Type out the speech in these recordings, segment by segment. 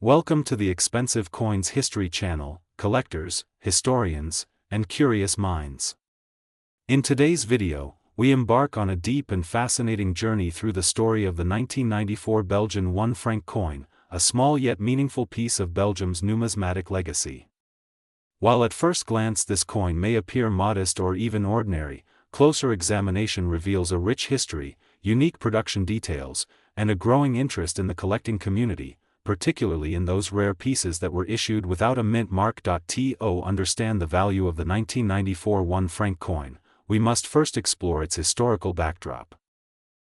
Welcome to the Expensive Coins History Channel, collectors, historians, and curious minds. In today's video, we embark on a deep and fascinating journey through the story of the 1994 Belgian 1 franc coin, a small yet meaningful piece of Belgium's numismatic legacy. While at first glance this coin may appear modest or even ordinary, closer examination reveals a rich history, unique production details, and a growing interest in the collecting community, particularly in those rare pieces that were issued without a mint mark. To understand the value of the 1994 1 franc coin, we must first explore its historical backdrop.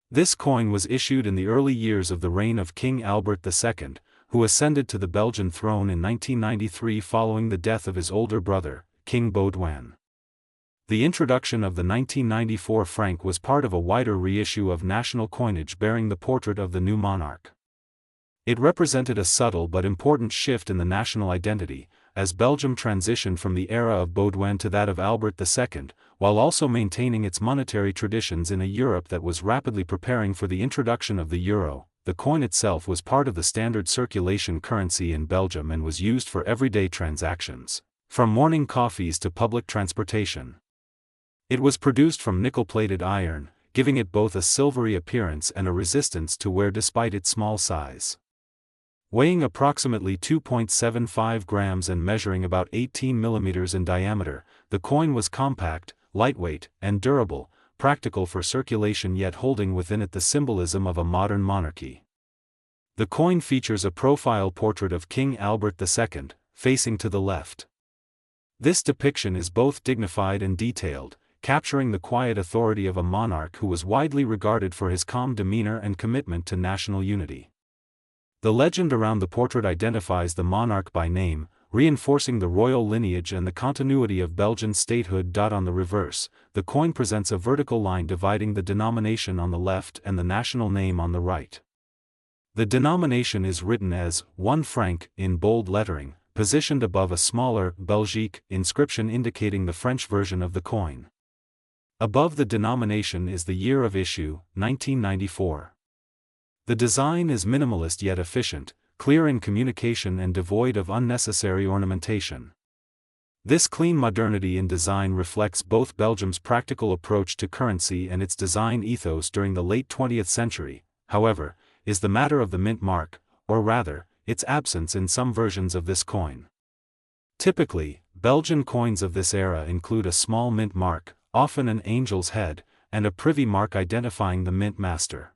This coin was issued in the early years of the reign of King Albert II, who ascended to the Belgian throne in 1993 following the death of his older brother, King Baudouin. The introduction of the 1994 franc was part of a wider reissue of national coinage bearing the portrait of the new monarch. It represented a subtle but important shift in the national identity, as Belgium transitioned from the era of Baudouin to that of Albert II, while also maintaining its monetary traditions in a Europe that was rapidly preparing for the introduction of the euro. The coin itself was part of the standard circulation currency in Belgium and was used for everyday transactions, from morning coffees to public transportation. It was produced from nickel-plated iron, giving it both a silvery appearance and a resistance to wear despite its small size. Weighing approximately 2.75 grams and measuring about 18 millimeters in diameter, the coin was compact, lightweight, and durable, practical for circulation yet holding within it the symbolism of a modern monarchy. The coin features a profile portrait of King Albert II, facing to the left. This depiction is both dignified and detailed, capturing the quiet authority of a monarch who was widely regarded for his calm demeanor and commitment to national unity. The legend around the portrait identifies the monarch by name, reinforcing the royal lineage and the continuity of Belgian statehood. On the reverse, the coin presents a vertical line dividing the denomination on the left and the national name on the right. The denomination is written as 1 franc in bold lettering, positioned above a smaller Belgique inscription indicating the French version of the coin. Above the denomination is the year of issue, 1994. The design is minimalist yet efficient, clear in communication and devoid of unnecessary ornamentation. This clean modernity in design reflects both Belgium's practical approach to currency and its design ethos during the late 20th century, however, is the matter of the mint mark, or rather, its absence in some versions of this coin. Typically, Belgian coins of this era include a small mint mark, often an angel's head, and a privy mark identifying the mint master.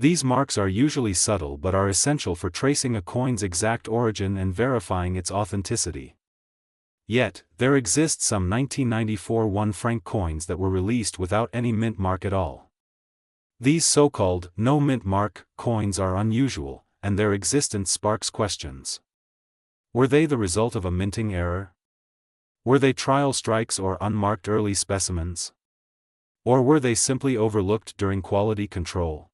These marks are usually subtle but are essential for tracing a coin's exact origin and verifying its authenticity. Yet, there exist some 1994 1 franc coins that were released without any mint mark at all. These so-called no mint mark coins are unusual, and their existence sparks questions. Were they the result of a minting error? Were they trial strikes or unmarked early specimens? Or were they simply overlooked during quality control?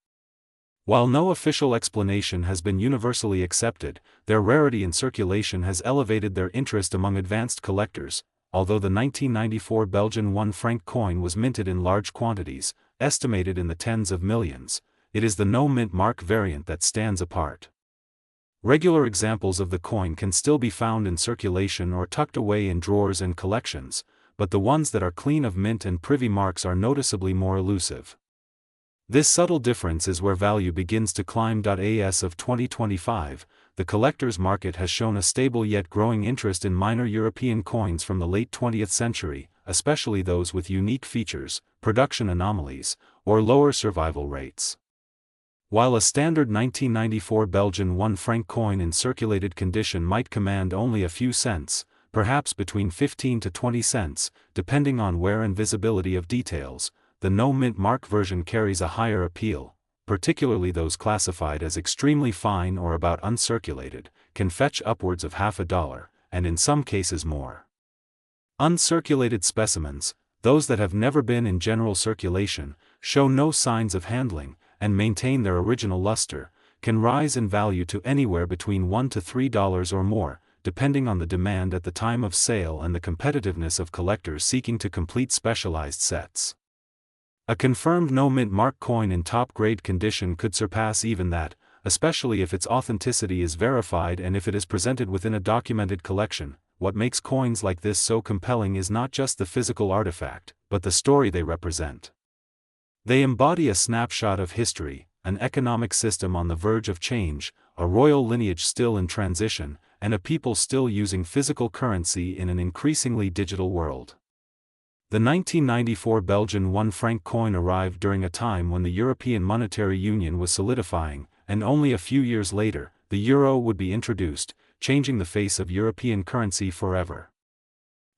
While no official explanation has been universally accepted, their rarity in circulation has elevated their interest among advanced collectors. Although the 1994 Belgian 1 franc coin was minted in large quantities, estimated in the tens of millions, it is the no mint mark variant that stands apart. Regular examples of the coin can still be found in circulation or tucked away in drawers and collections, but the ones that are clean of mint and privy marks are noticeably more elusive. This subtle difference is where value begins to climb. As of 2025, the collector's market has shown a stable yet growing interest in minor European coins from the late 20th century, especially those with unique features, production anomalies, or lower survival rates. While a standard 1994 Belgian 1 franc coin in circulated condition might command only a few cents, perhaps between 15 to 20 cents, depending on wear and visibility of details, the no mint mark version carries a higher appeal, particularly those classified as extremely fine or about uncirculated, can fetch upwards of $50, and in some cases more. Uncirculated specimens, those that have never been in general circulation, show no signs of handling, and maintain their original luster, can rise in value to anywhere between $1 to $3 or more, depending on the demand at the time of sale and the competitiveness of collectors seeking to complete specialized sets. A confirmed no mint mark coin in top-grade condition could surpass even that, especially if its authenticity is verified and if it is presented within a documented collection. What makes coins like this so compelling is not just the physical artifact, but the story they represent. They embody a snapshot of history, an economic system on the verge of change, a royal lineage still in transition, and a people still using physical currency in an increasingly digital world. The 1994 Belgian 1 franc coin arrived during a time when the European monetary union was solidifying, and only a few years later, the euro would be introduced, changing the face of European currency forever.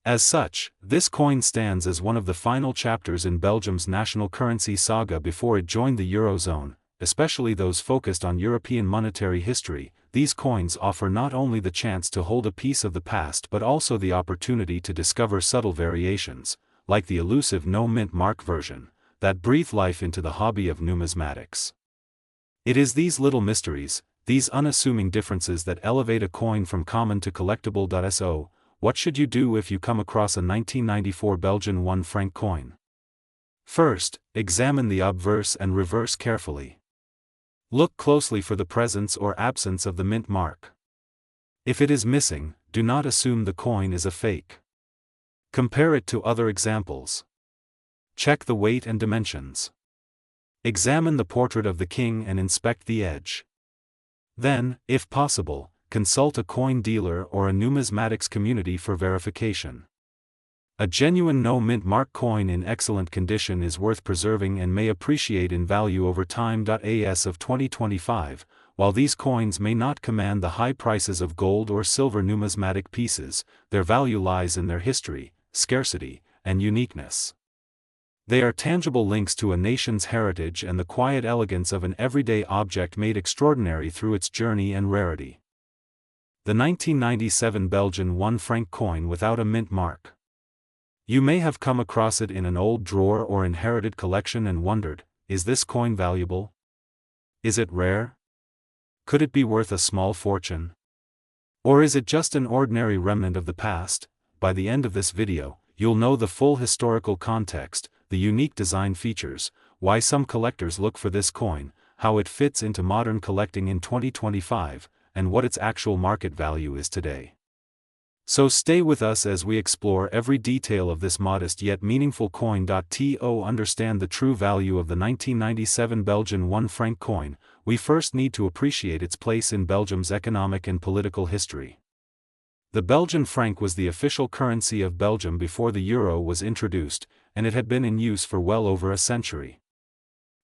As such, this coin stands as one of the final chapters in Belgium's national currency saga before it joined the Eurozone. Especially those focused on European monetary history, these coins offer not only the chance to hold a piece of the past but also the opportunity to discover subtle variations, like the elusive no-mint mark version, that breathe life into the hobby of numismatics. It is these little mysteries, these unassuming differences that elevate a coin from common to collectible. So, what should you do if you come across a 1994 Belgian 1 franc coin? First, examine the obverse and reverse carefully. Look closely for the presence or absence of the mint mark. If it is missing, do not assume the coin is a fake. Compare it to other examples. Check the weight and dimensions. Examine the portrait of the king and inspect the edge. Then, if possible, consult a coin dealer or a numismatics community for verification. A genuine no-mint mark coin in excellent condition is worth preserving and may appreciate in value over time. As of 2025, while these coins may not command the high prices of gold or silver numismatic pieces, their value lies in their history, scarcity, and uniqueness. They are tangible links to a nation's heritage and the quiet elegance of an everyday object made extraordinary through its journey and rarity. The 1997 Belgian 1 franc coin without a mint mark. You may have come across it in an old drawer or inherited collection and wondered, is this coin valuable? Is it rare? Could it be worth a small fortune? Or is it just an ordinary remnant of the past? By the end of this video, you'll know the full historical context, the unique design features, why some collectors look for this coin, how it fits into modern collecting in 2025, and what its actual market value is today. So stay with us as we explore every detail of this modest yet meaningful coin. To understand the true value of the 1997 Belgian 1 franc coin, we first need to appreciate its place in Belgium's economic and political history. The Belgian franc was the official currency of Belgium before the euro was introduced, and it had been in use for well over a century.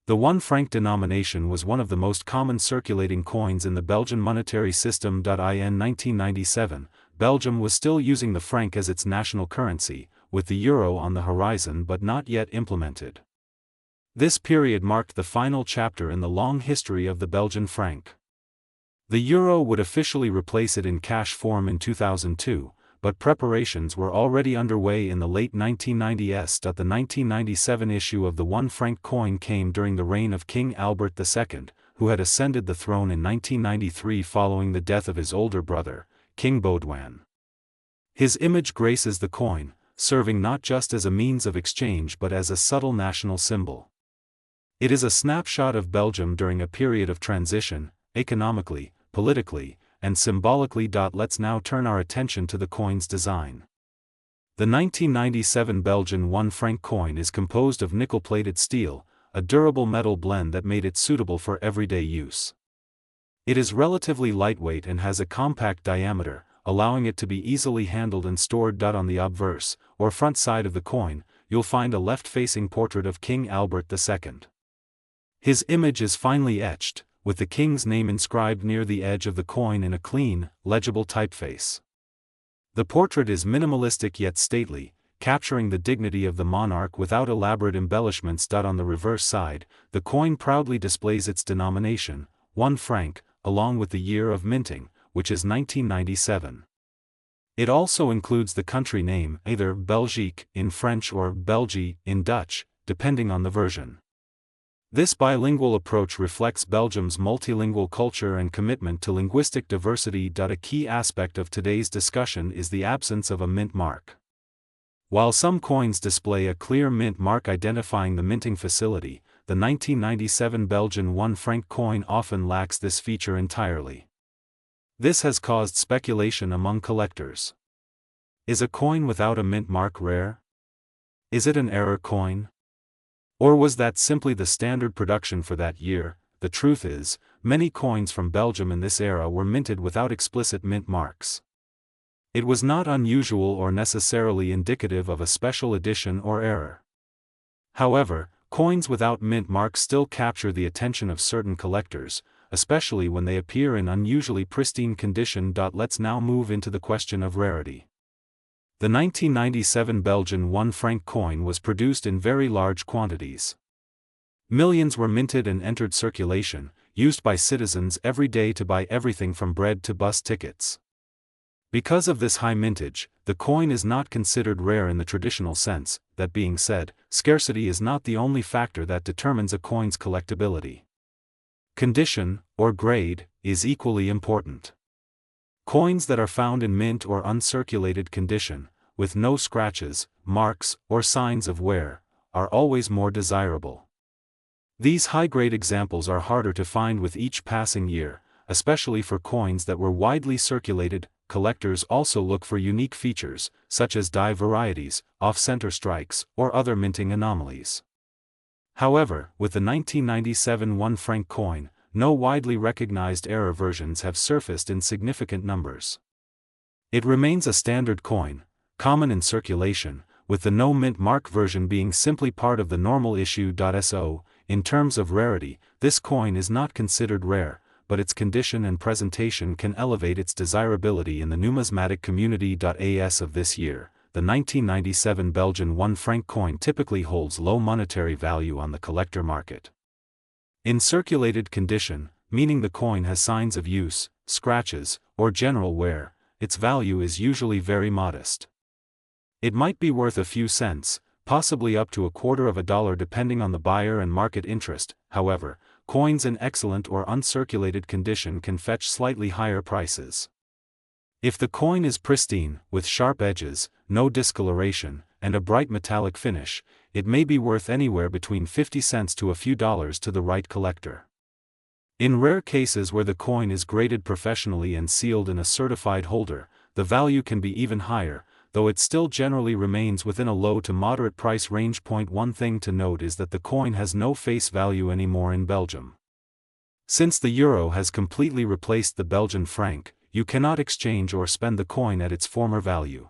The 1 franc denomination was one of the most common circulating coins in the Belgian monetary system. In 1997, Belgium was still using the franc as its national currency, with the euro on the horizon but not yet implemented. This period marked the final chapter in the long history of the Belgian franc. The euro would officially replace it in cash form in 2002, but preparations were already underway in the late 1990s. The 1997 issue of the 1 franc coin came during the reign of King Albert II, who had ascended the throne in 1993 following the death of his older brother, King Baudouin. His image graces the coin, serving not just as a means of exchange but as a subtle national symbol. It is a snapshot of Belgium during a period of transition, economically, politically, and symbolically. Let's now turn our attention to the coin's design. The 1997 Belgian 1 franc coin is composed of nickel-plated steel, a durable metal blend that made it suitable for everyday use. It is relatively lightweight and has a compact diameter, allowing it to be easily handled and stored. On the obverse, or front side of the coin, you'll find a left-facing portrait of King Albert II. His image is finely etched, with the king's name inscribed near the edge of the coin in a clean, legible typeface. The portrait is minimalistic yet stately, capturing the dignity of the monarch without elaborate embellishments. On the reverse side, the coin proudly displays its denomination, 1 franc, along with the year of minting, which is 1997. It also includes the country name, either Belgique in French or Belgie in Dutch, depending on the version. This bilingual approach reflects Belgium's multilingual culture and commitment to linguistic diversity. A key aspect of today's discussion is the absence of a mint mark. While some coins display a clear mint mark identifying the minting facility, the 1997 Belgian 1 franc coin often lacks this feature entirely. This has caused speculation among collectors. Is a coin without a mint mark rare? Is it an error coin? Or was that simply the standard production for that year? The truth is, many coins from Belgium in this era were minted without explicit mint marks. It was not unusual or necessarily indicative of a special edition or error. However, coins without mint marks still capture the attention of certain collectors, especially when they appear in unusually pristine condition. Let's now move into the question of rarity. The 1997 Belgian 1 franc coin was produced in very large quantities. Millions were minted and entered circulation, used by citizens every day to buy everything from bread to bus tickets. Because of this high mintage, the coin is not considered rare in the traditional sense. That being said, scarcity is not the only factor that determines a coin's collectability. Condition, or grade, is equally important. Coins that are found in mint or uncirculated condition, with no scratches, marks, or signs of wear, are always more desirable. These high-grade examples are harder to find with each passing year, especially for coins that were widely circulated. Collectors also look for unique features, such as die varieties, off-center strikes, or other minting anomalies. However, with the 1997 1 franc coin, no widely recognized error versions have surfaced in significant numbers. It remains a standard coin, common in circulation, with the no mint mark version being simply part of the normal issue. So, in terms of rarity, this coin is not considered rare, but its condition and presentation can elevate its desirability in the numismatic community. As of this year, the 1997 Belgian 1 franc coin typically holds low monetary value on the collector market. In circulated condition, meaning the coin has signs of use, scratches, or general wear, its value is usually very modest. It might be worth a few cents, possibly up to $0.25 depending on the buyer and market interest. However, coins in excellent or uncirculated condition can fetch slightly higher prices. If the coin is pristine, with sharp edges, no discoloration, and a bright metallic finish, it may be worth anywhere between 50 cents to a few dollars to the right collector. In rare cases where the coin is graded professionally and sealed in a certified holder, the value can be even higher, though it still generally remains within a low to moderate price range. One thing to note is that the coin has no face value anymore in Belgium. Since the euro has completely replaced the Belgian franc, you cannot exchange or spend the coin at its former value.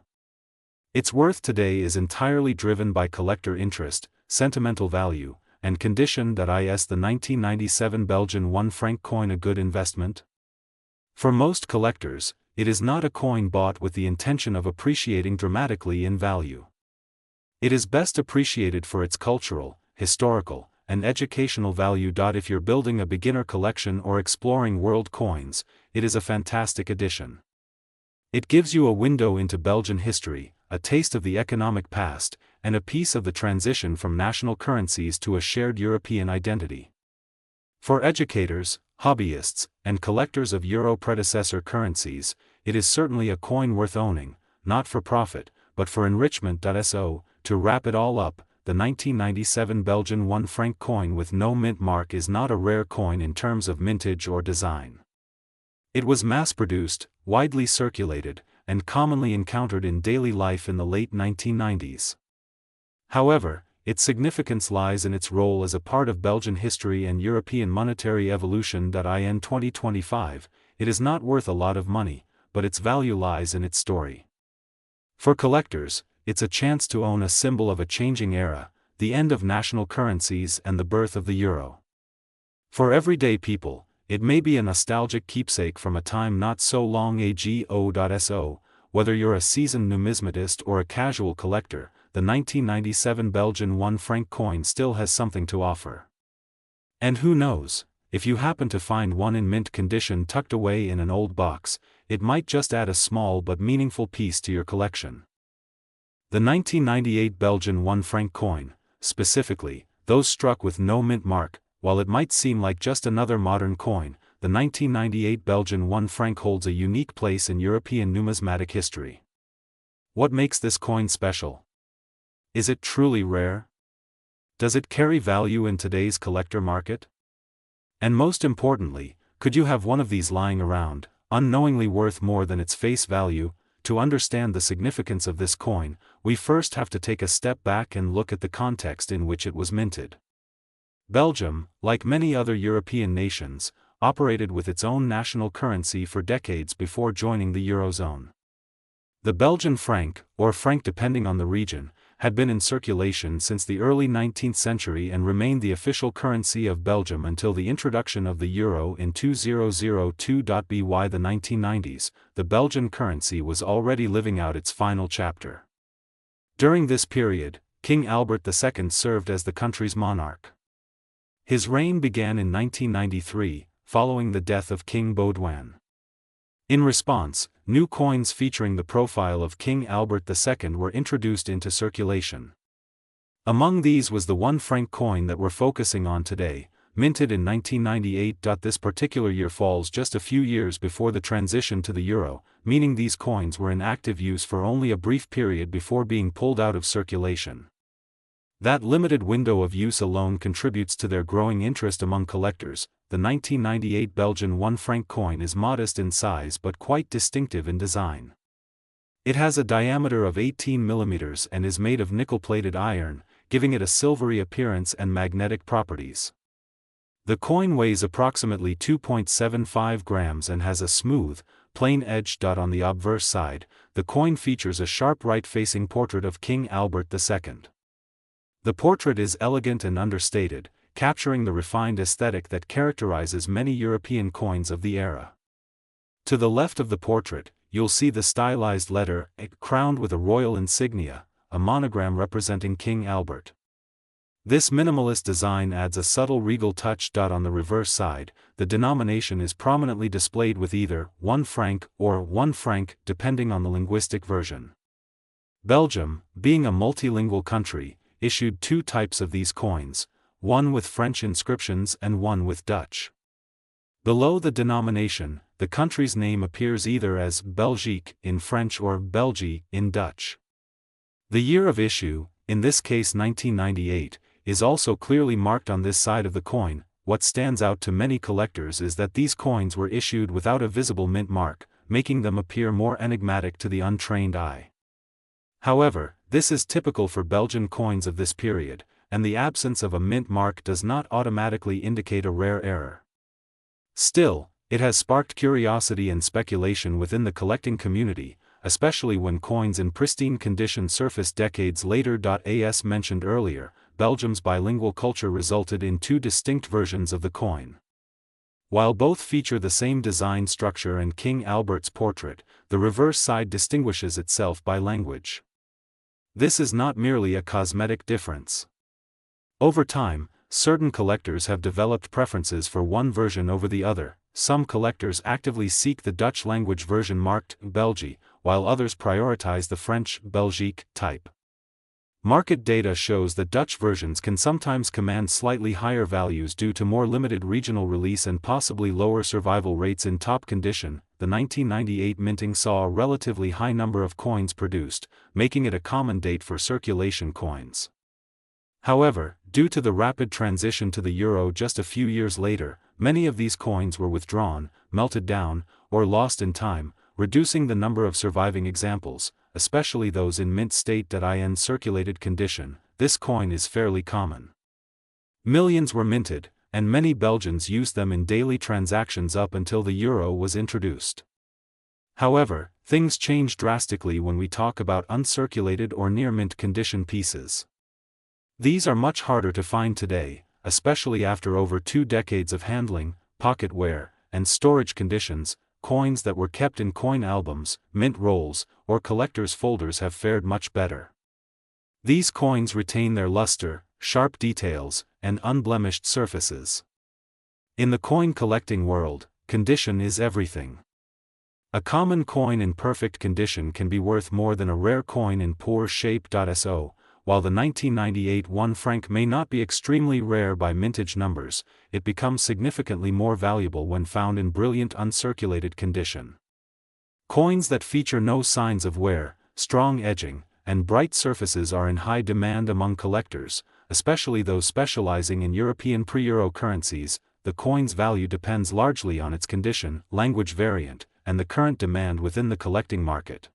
Its worth today is entirely driven by collector interest, sentimental value, and condition. Is the 1997 Belgian 1 franc coin a good investment? For most collectors, it is not a coin bought with the intention of appreciating dramatically in value. It is best appreciated for its cultural, historical, and educational value. If you're building a beginner collection or exploring world coins, it is a fantastic addition. It gives you a window into Belgian history, a taste of the economic past, and a piece of the transition from national currencies to a shared European identity. For educators, hobbyists, and collectors of euro predecessor currencies, it is certainly a coin worth owning, not for profit, but for enrichment. So, to wrap it all up, the 1997 Belgian 1 franc coin with no mint mark is not a rare coin in terms of mintage or design. It was mass-produced, widely circulated, and commonly encountered in daily life in the late 1990s. However, its significance lies in its role as a part of Belgian history and European monetary evolution. In 2025, it is not worth a lot of money, but its value lies in its story. For collectors, it's a chance to own a symbol of a changing era, the end of national currencies and the birth of the euro. For everyday people, it may be a nostalgic keepsake from a time not so long ago. So, whether you're a seasoned numismatist or a casual collector, the 1997 Belgian 1 franc coin still has something to offer. And who knows, if you happen to find one in mint condition tucked away in an old box, it might just add a small but meaningful piece to your collection. The 1998 Belgian 1 franc coin, specifically, those struck with no mint mark, while it might seem like just another modern coin, the 1998 Belgian 1 franc holds a unique place in European numismatic history. What makes this coin special? Is it truly rare? Does it carry value in today's collector market? And most importantly, could you have one of these lying around, unknowingly worth more than its face value? To understand the significance of this coin, we first have to take a step back and look at the context in which it was minted. Belgium, like many other European nations, operated with its own national currency for decades before joining the Eurozone. The Belgian franc, or franc depending on the region, had been in circulation since the early 19th century and remained the official currency of Belgium until the introduction of the euro in 2002. By the 1990s, the Belgian currency was already living out its final chapter. During this period, King Albert II served as the country's monarch. His reign began in 1993, following the death of King Baudouin. In response, new coins featuring the profile of King Albert II were introduced into circulation. Among these was the 1 franc coin that we're focusing on today, minted in 1998. This particular year falls just a few years before the transition to the euro, meaning these coins were in active use for only a brief period before being pulled out of circulation. That limited window of use alone contributes to their growing interest among collectors. The 1998 Belgian 1 franc coin is modest in size but quite distinctive in design. It has a diameter of 18 mm and is made of nickel-plated iron, giving it a silvery appearance and magnetic properties. The coin weighs approximately 2.75 grams and has a smooth, plain edge. On the obverse side, the coin features a sharp right-facing portrait of King Albert II. The portrait is elegant and understated, capturing the refined aesthetic that characterizes many European coins of the era. To the left of the portrait, you'll see the stylized letter A crowned with a royal insignia, a monogram representing King Albert. This minimalist design adds a subtle regal touch. On the reverse side, the denomination is prominently displayed with either 1 franc or 1 franc, depending on the linguistic version. Belgium, being a multilingual country, issued 2 types of these coins, one with French inscriptions and one with Dutch. Below the denomination, the country's name appears either as Belgique in French or Belgie in Dutch. The year of issue, in this case 1998, is also clearly marked on this side of the coin. What stands out to many collectors is that these coins were issued without a visible mint mark, making them appear more enigmatic to the untrained eye. However, this is typical for Belgian coins of this period, and the absence of a mint mark does not automatically indicate a rare error. Still, it has sparked curiosity and speculation within the collecting community, especially when coins in pristine condition surfaced decades later. As mentioned earlier, Belgium's bilingual culture resulted in 2 distinct versions of the coin. While both feature the same design structure and King Albert's portrait, the reverse side distinguishes itself by language. This is not merely a cosmetic difference. Over time, certain collectors have developed preferences for one version over the other. Some collectors actively seek the Dutch language version marked Belgie, while others prioritize the French Belgique type. Market data shows that Dutch versions can sometimes command slightly higher values due to more limited regional release and possibly lower survival rates in top condition. The 1998 minting saw a relatively high number of coins produced, making it a common date for circulation coins. However, due to the rapid transition to the euro just a few years later, many of these coins were withdrawn, melted down, or lost in time, reducing the number of surviving examples, especially those in mint state. In circulated condition, this coin is fairly common. Millions were minted, and many Belgians used them in daily transactions up until the euro was introduced. However, things change drastically when we talk about uncirculated or near-mint condition pieces. These are much harder to find today, especially after over 2 decades of handling, pocket wear, and storage conditions. Coins that were kept in coin albums, mint rolls, or collectors' folders have fared much better. These coins retain their luster, sharp details, and unblemished surfaces. In the coin collecting world, condition is everything. A common coin in perfect condition can be worth more than a rare coin in poor shape. So, while the 1998 1 franc may not be extremely rare by mintage numbers, it becomes significantly more valuable when found in brilliant uncirculated condition. Coins that feature no signs of wear, strong edging, and bright surfaces are in high demand among collectors, especially those specializing in European pre-euro currencies. The coin's value depends largely on its condition, language variant, and the current demand within the collecting market.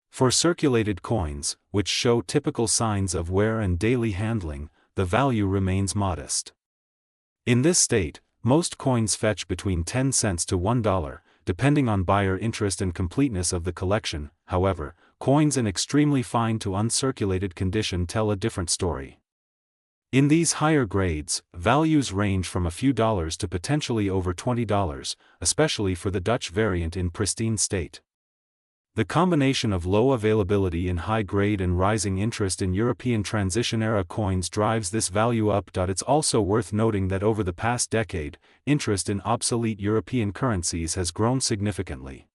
For circulated coins, which show typical signs of wear and daily handling, the value remains modest. In this state, most coins fetch between 10 cents to $1, depending on buyer interest and completeness of the collection. However, coins in extremely fine to uncirculated condition tell a different story. In these higher grades, values range from a few dollars to potentially over $20, especially for the Dutch variant in pristine state. The combination of low availability in high grade and rising interest in European transition-era coins drives this value up. It's also worth noting that over the past decade, interest in obsolete European currencies has grown significantly.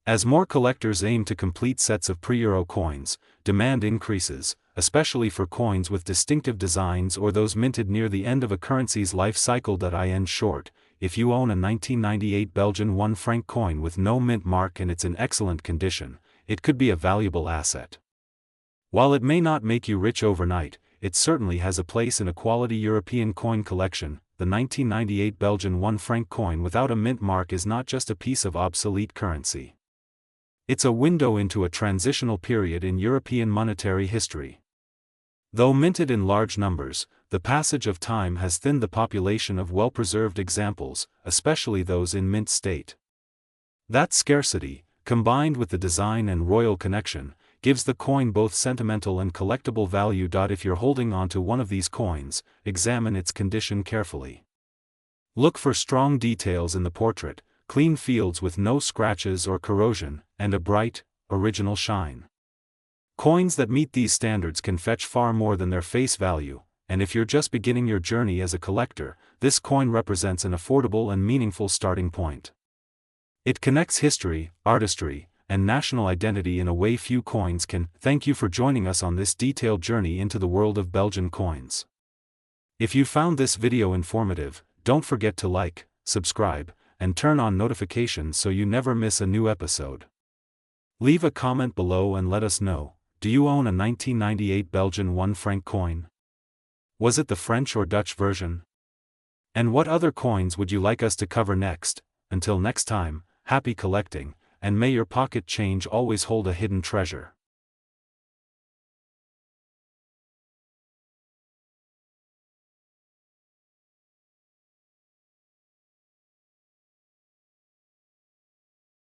As more collectors aim to complete sets of pre-euro coins, demand increases, especially for coins with distinctive designs or those minted near the end of a currency's life cycle. In short, if you own a 1998 Belgian 1 franc coin with no mint mark and it's in excellent condition, it could be a valuable asset. While it may not make you rich overnight, it certainly has a place in a quality European coin collection. The 1998 Belgian 1 franc coin without a mint mark is not just a piece of obsolete currency. It's a window into a transitional period in European monetary history. Though minted in large numbers, the passage of time has thinned the population of well-preserved examples, especially those in mint state. That scarcity, combined with the design and royal connection, gives the coin both sentimental and collectible value. If you're holding onto one of these coins, examine its condition carefully. Look for strong details in the portrait, clean fields with no scratches or corrosion, and a bright, original shine. Coins that meet these standards can fetch far more than their face value, and if you're just beginning your journey as a collector, this coin represents an affordable and meaningful starting point. It connects history, artistry, and national identity in a way few coins can. Thank you for joining us on this detailed journey into the world of Belgian coins. If you found this video informative, don't forget to like, subscribe, and turn on notifications so you never miss a new episode. Leave a comment below and let us know, do you own a 1998 Belgian 1 franc coin? Was it the French or Dutch version? And what other coins would you like us to cover next? Until next time, happy collecting, and may your pocket change always hold a hidden treasure.